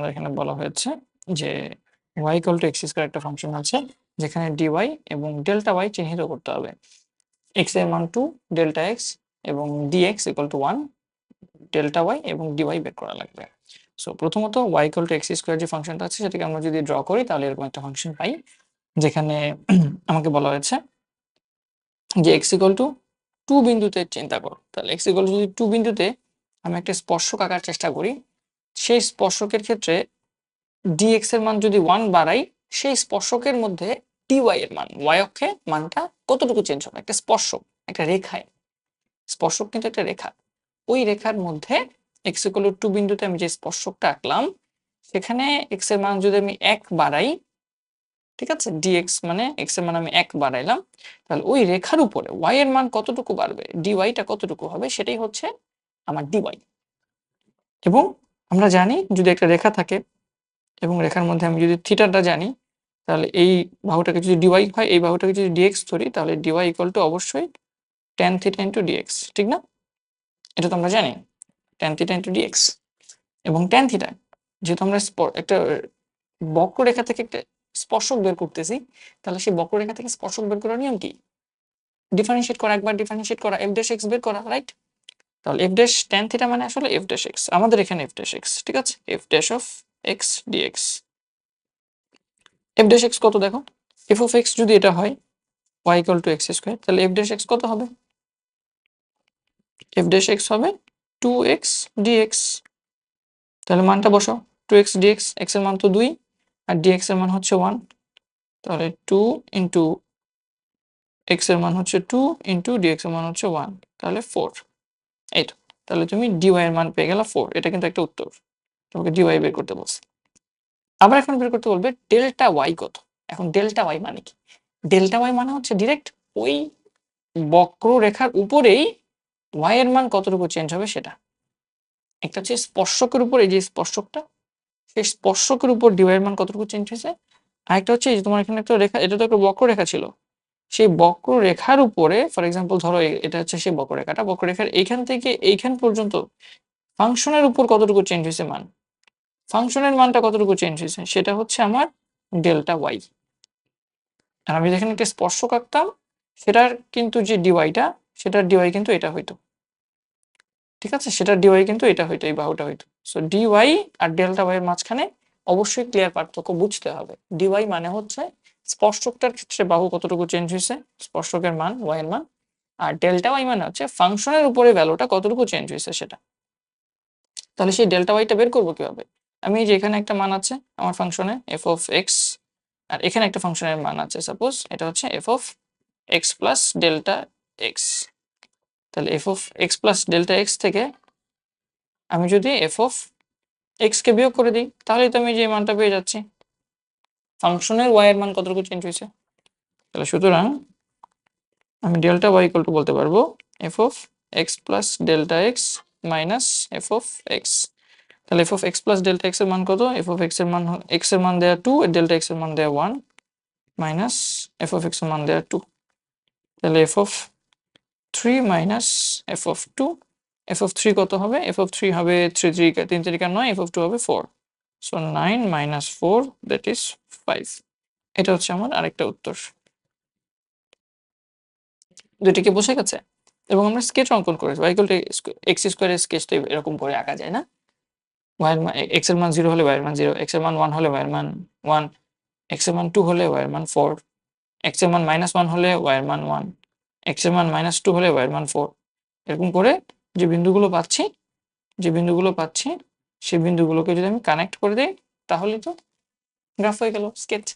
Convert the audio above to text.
আমাদের এখানে বলা হয়েছে যে y equal to x square একটা ফাংশন আছে যেখানে dy এবং ডেল্টা y চিহ্নিত করতে হবে। x এর মান 2 ডেল্টা x এবং dx equal to 1 delta y এবং dy বের করা লাগবে। সো প্রথমত y equal to x square যে ফাংশনটা আছে সেটাকে আমরা যদি ড্র করি তাহলে এরকম একটা ফাংশন পাই, যেখানে আমাকে বলা হয়েছে যে x ইকুয়াল টু 2 বিন্দুতে চিন্তা করো। তাহলে x ইকুয়াল টু যদি 2 বিন্দুতে আমি একটা স্পর্শক আঁকার চেষ্টা করি, সেই স্পর্শকের ক্ষেত্রে dx এর মান যদি 1 বাড়াই, সেই স্পর্শকের মধ্যে dy এর মান y অক্ষে মানটা কতটুকু চেঞ্জ হবে? একটা স্পর্শক, একটা রেখায়, স্পর্শক কিন্তু একটা রেখা, ওই রেখার মধ্যে x ইকুয়াল টু 2 বিন্দুতে আমি যে স্পর্শকটা আঁকলাম সেখানে x এর মান যদি আমি 1 বাড়াই, ঠিক আছে, dx মানে x এর মান আমি 1 বাড়াইলাম, তাহলে ওই রেখার উপরে y এর মান কতটুকু বাড়বে, dy টা কতটুকু হবে, সেটাই হচ্ছে আমার dy। এবং আমরা জানি যদি একটা রেখা থাকে এবং রেখার মধ্যে আমি যদি থিটাটা জানি, তাহলে এই বাহুটাকে যদি dy হয়, এই বাহুটাকে যদি dx ধরি, তাহলে dy ইকুয়াল টু অবশ্যই tan থিটা ইনটু dx, ঠিক না? এটা তো আমরা জানি tan থিটা ইনটু dx। এবং tan থিটা যেহেতু আমরা একটা বক্ররেখা থেকে একটা স্পর্শক বের করতেছি, তাহলে সেই বক্ররেখা থেকে স্পর্শক বের করার নিয়ম কি? ডিফারেন্সিয়েট করা, একবার ডিফারেন্সিয়েট করা, f ড্যাশ x বের করা, রাইট? তাহলে f ড্যাশ tan থিটা মানে আসলে f ড্যাশ x, আমাদের এখানে f ড্যাশ x, ঠিক আছে, f dash of x dx। f dash x কত দেখো, f অফ x যদি এটা হয় y equal to x square, তাহলে f ড্যাশ x কত হবে? f ড্যাশ x হবে 2x dx। তাহলে মানটা বসাও, 2x dx, x এর মান তো 2 আর dx এর মান হচ্ছে 1, তাহলে 2 ইনটু x এর মান হচ্ছে 2 ইনটু dx এর মান হচ্ছে 1, তাহলে 4। এই তো, তাহলে তুমি dy এর মান পেয়ে গেলা 4। এটা কিন্তু একটা উত্তর, তোমাকে dy বের করতে বলছে। আবার এখন বের করতে বলবে ডেল্টা y কত। এখন ডেল্টা y মানে কি? ডেল্টা y মানে হচ্ছে ডিরেক্ট ওই বক্ররেখার উপরেই y এর মান কতটুকু চেঞ্জ হবে সেটা। একটা হচ্ছে স্পর্শকের উপর, এই যে স্পর্শকটা, সেই স্পর্শকের উপর dy এর মান কতটুকু চেঞ্জ হয়েছে। আরেকটা হচ্ছে এই যে তোমার এখানে একটা রেখা, এটা তো একটা বক্ররেখা ছিল, সেই বক্ররেখার উপরে ফর এক্সাম্পল ধরো এটা হচ্ছে সেই বক্ররেখাটা, বক্ররেখার এইখান থেকে এইখান পর্যন্ত ফাংশনের উপর কতটুকু চেঞ্জ হয়েছে মান, ফাংশনের মানটা কতটুকু চেঞ্জ হয়েছে, সেটা হচ্ছে আমার ডেল্টা ওয়াই। আর আমি যেখানে একটা স্পর্শক আঁকতাম সেটার কিন্তু যে ডিওয়াইটা, সেটার ডিওয়াই কিন্তু এটা হইতো, ঠিক আছে, সেটার ডিওয়াই কিন্তু এটা হইতো, এই বাহুটা হইতো। সো ডিওয়াই আর ডেল্টা ওয়াই এর মাঝখানে অবশ্যই ক্লিয়ার পার্থক্য বুঝতে হবে। ডিওয়াই মানে হচ্ছে স্পর্শকটার ক্ষেত্রে বাহু কতটুকু চেঞ্জ হয়েছে, স্পর্শকের মান ওয়াই এর মান, আর ডেল্টা ওয়াই মানে হচ্ছে ফাংশনের উপরে ভ্যালুটা কতটুকু চেঞ্জ হয়েছে সেটা। তাহলে সেই ডেল্টা ওয়াইটা বের করবো কিভাবে? আমি যে এখানে একটা মান আছে আমার ফাংশনে এফ অফ এক্স, আর এখানে একটা ফাংশনের মান আছে, সাপোজ এটা হচ্ছে F of X plus delta X. তাহলে F of X plus delta X থেকে আমি যদি এফ অফ এক্স কে বিয়োগ করে দিই, তাহলে তো আমি যে মানটা পেয়ে যাচ্ছি, ফাংশনের ওয়াই এর মান কতটুকু চেঞ্জ হয়েছে। তাহলে সুতরাং আমি ডেল্টা ওয়াই ইকুয়াল টু বলতে পারবো F of X plus delta X minus F of X. তাহলে F of X plus delta X এর মান কত, এফ অফ এক্স এর মান, এক্স এর মান দেয়া 2 আর ডেল্টা এক্স এর মান দেয়া 1 মাইনাস এফ অফ এক্স এর মান দেয়া 2। তাহলে F of 3 minus F of 2, F of 3 কত হবে, এফ অফ 3 হবে 3 3 3 9, এফ অফ 2 হবে 4, সো 9 মাইনাস 4 দ্যাট ইজ 5। এটা হচ্ছে আমার আরেকটা উত্তর। দুটিকে বোঝা গেছে? এবং আমরা স্কেচ অঙ্কন করেছি, y ইকুয়াল টু এক্স স্কোয়ারের স্কেচ তো এরকম করে আঁকা যায় না, y এর মান, x এর মান 0 হলে y এর মান 0, x এর মান 1 হলে y এর মান 1, x এর মান 2 হলে y এর মান 4, x এর মান -1 হলে y এর মান 1, x এর মান -2 হলে y এর মান 4। এরকম করে যে বিন্দুগুলো পাচ্ছি, সেই বিন্দুগুলোকে যদি আমি কানেক্ট করে দেই, তাহলে তো গ্রাফ হয়ে গেল, স্কেচ।